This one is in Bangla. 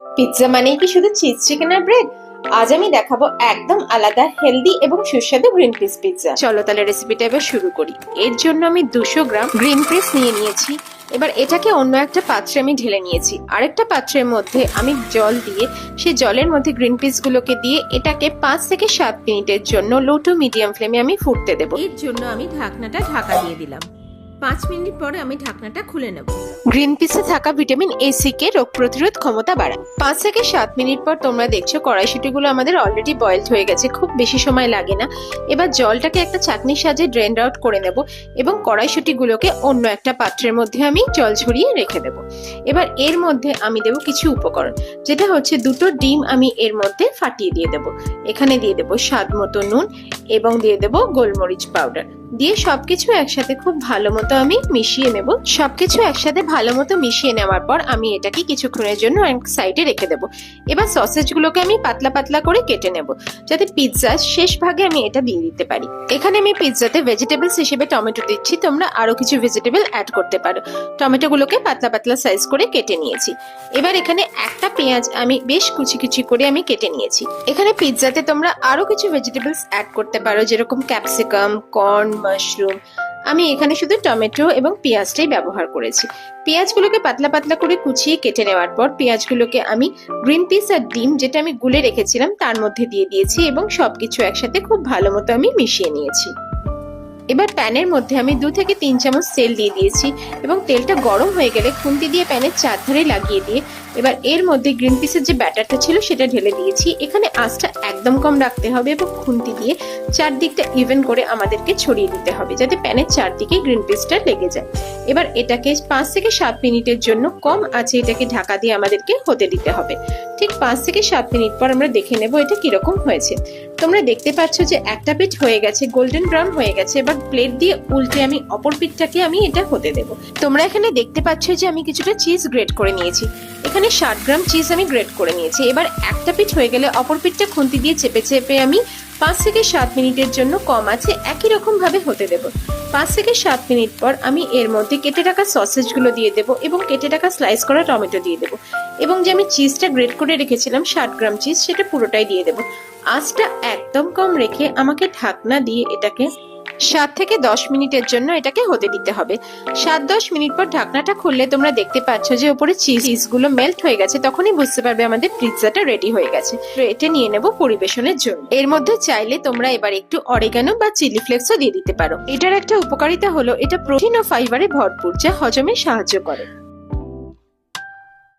পিৎজা মানেই কি শুধু চিজ চিকেন আর ব্রেড? আজ আমি দেখাবো একদম আলাদা হেলদি এবং সুস্বাদু গ্রিন পিস পিৎজা। চলো তাহলে রেসিপিটা এবার শুরু করি। এর জন্য আমি 200 গ্রাম গ্রিন পিস নিয়ে নিয়েছি। এবার এটাকে অন্য একটা পাত্রে আমি ঢেলে নিয়েছি। আরেকটা পাত্রের মধ্যে আমি জল দিয়ে সেই জলের মধ্যে গ্রিন পিস গুলোকে দিয়ে এটাকে 5 থেকে 7 মিনিটের জন্য লো টু মিডিয়াম ফ্লেমে আমি ফুটতে দেবো। এর জন্য আমি ঢাকনাটা ঢাকা দিয়ে দিলাম। 5 মিনিট পরে আমি ঢাকনাটা খুলে নেব। গ্রিন পিসে থাকা ভিটামিন এ সি কে রোগ প্রতিরোধ ক্ষমতা বাড়ায়। 5 থেকে 7 মিনিট পর তোমরা দেখছো কড়াইশুঁটিগুলো আমাদের অলরেডি বয়েলড হয়ে গেছে, খুব বেশি সময় লাগে না। এবার জলটাকে একটা চাটনির সাহায্যে ড্রেন আউট করে নেব এবং কড়াইশুঁটিগুলোকে অন্য একটা পাত্রের মধ্যে আমি জল ঝরিয়ে রেখে দেব। এবার এর মধ্যে আমি দেব কিছু উপকরণ, যেটা হচ্ছে 2টো ডিম আমি এর মধ্যে ফাটিয়ে দিয়ে দেব। এখানে দিয়ে দেব স্বাদ মতো নুন এবং দিয়ে দেব গোলমরিচ পাউডার। দিয়ে সবকিছু একসাথে খুব ভালো মতো আমি মিশিয়ে নেব। সবকিছু একসাথে ভালো মতো মিশিয়ে নেওয়ার পর আমি এটাকে কিছুক্ষণের জন্য এক সাইডে রেখে দেব। এবার সসেজগুলোকে আমি পাতলা পাতলা করে কেটে নেব, যাতে পিৎজার শেষ ভাগে আমি এটা দিয়ে দিতে পারি। এখানে আমি পিৎজাতে ভেজিটেবলস হিসেবে টমেটো দিচ্ছি, তোমরা আরো কিছু ভেজিটেবল অ্যাড করতে পারো। টমেটোগুলোকে পাতলা পাতলা সাইজ করে কেটে নিয়েছি। এবার এখানে একটা পেঁয়াজ আমি বেশ কুচি কুচি করে আমি কেটে নিয়েছি। এখানে পিৎজাতে তোমরা আরো কিছু ভেজিটেবলস অ্যাড করতে পারো, যেরকম ক্যাপসিকাম, কর্ন, মাশরুম। আমি এখানে শুধু টমেটো এবং পেঁয়াজটাই ব্যবহার করেছি। পেঁয়াজগুলোকে পাতলা পাতলা করে কুচিয়ে কেটে নেওয়ার পর পেঁয়াজগুলোকে আমি গ্রিন পিস আর ডিম যেটা আমি গুলে রেখেছিলাম তার মধ্যে দিয়ে দিয়েছি এবং সবকিছু একসাথে খুব ভালো মতো আমি মিশিয়ে নিয়েছি। এবার প্যানের মধ্যে আমি 2 থেকে 3 চামচ তেল দিয়ে দিয়েছি এবং তেলটা গরম হয়ে গেলে খুন্তি দিয়ে প্যানের চারধারে লাগিয়ে দিয়ে এবার এর মধ্যে গ্রিন পিসের যে ব্যাটারটা ছিল সেটা ঢেলে দিয়েছি। এখানে আঁচটা একদম কম রাখতে হবে এবং খুন্তি দিয়ে চারদিকটা ইভেন করে আমাদেরকে ছড়িয়ে দিতে হবে, যাতে প্যানের চারদিকে গ্রিন পিসটা লেগে যায়। এবার এটাকে 5 থেকে 7 মিনিটের জন্য কম আঁচে এটাকে ঢাকা দিয়ে আমাদেরকে হতে দিতে হবে। ঠিক 5 থেকে 7 মিনিট পর আমরা দেখে নেব এটা কিরকম হয়েছে। তোমরা দেখতে পাচ্ছ যে একটা পিঠ হয়ে গেছে, গোল্ডেন ব্রাউন হয়ে গেছে। এবার প্লেট দিয়ে উল্টে আমি অপর পিঠটাকে আমি এটা হতে দেব। তোমরা এখানে দেখতে পাচ্ছ যে আমি কিছুটা চিজ গ্রেট করে নিয়েছি। এখানে 60 গ্রাম চিজ আমি গ্রেট করে নিয়েছি। এবার একটা পিঠ হয়ে গেলে অপর পিঠটা খুন্তি দিয়ে চেপে চেপে আমি 5 থেকে 7 মিনিটের জন্য কম আছে একই রকম ভাবে হতে দেব। 5 থেকে 7 মিনিট পর আমি এর মধ্যে কেটে রাখা সসেজগুলো দিয়ে দেব এবং কেটে রাখা স্লাইস করা টমেটো দিয়ে দেব এবং যে আমি চিজটা গ্রেট করে রেখেছিলাম 60 গ্রাম চিজ, সেটা পুরোটাই দিয়ে দেব। আঁচটা একদম কম রেখে আমাকে ঢাকনা দিয়ে এটাকে 7 থেকে 10 মিনিটের জন্য এটাকে হতে দিতে হবে। 7-10 মিনিট পর ঢাকনাটা খুললে তোমরা দেখতে পাচ্ছ যে উপরে চিজগুলো মেল্ট হয়ে গেছে, তখনই বুঝতে পারবে আমাদের পিৎজাটা রেডি হয়ে গেছে। এটা নিয়ে নেব পরিবেশনের জন্য। এর মধ্যে চাইলে তোমরা এবার একটু অরিগানো বা চিলি ফ্লেক্সও দিয়ে দিতে পারো। এটার একটা উপকারিতা হলো এটা প্রোটিন ও ফাইবারে ভরপুর, যা হজমে সাহায্য করে।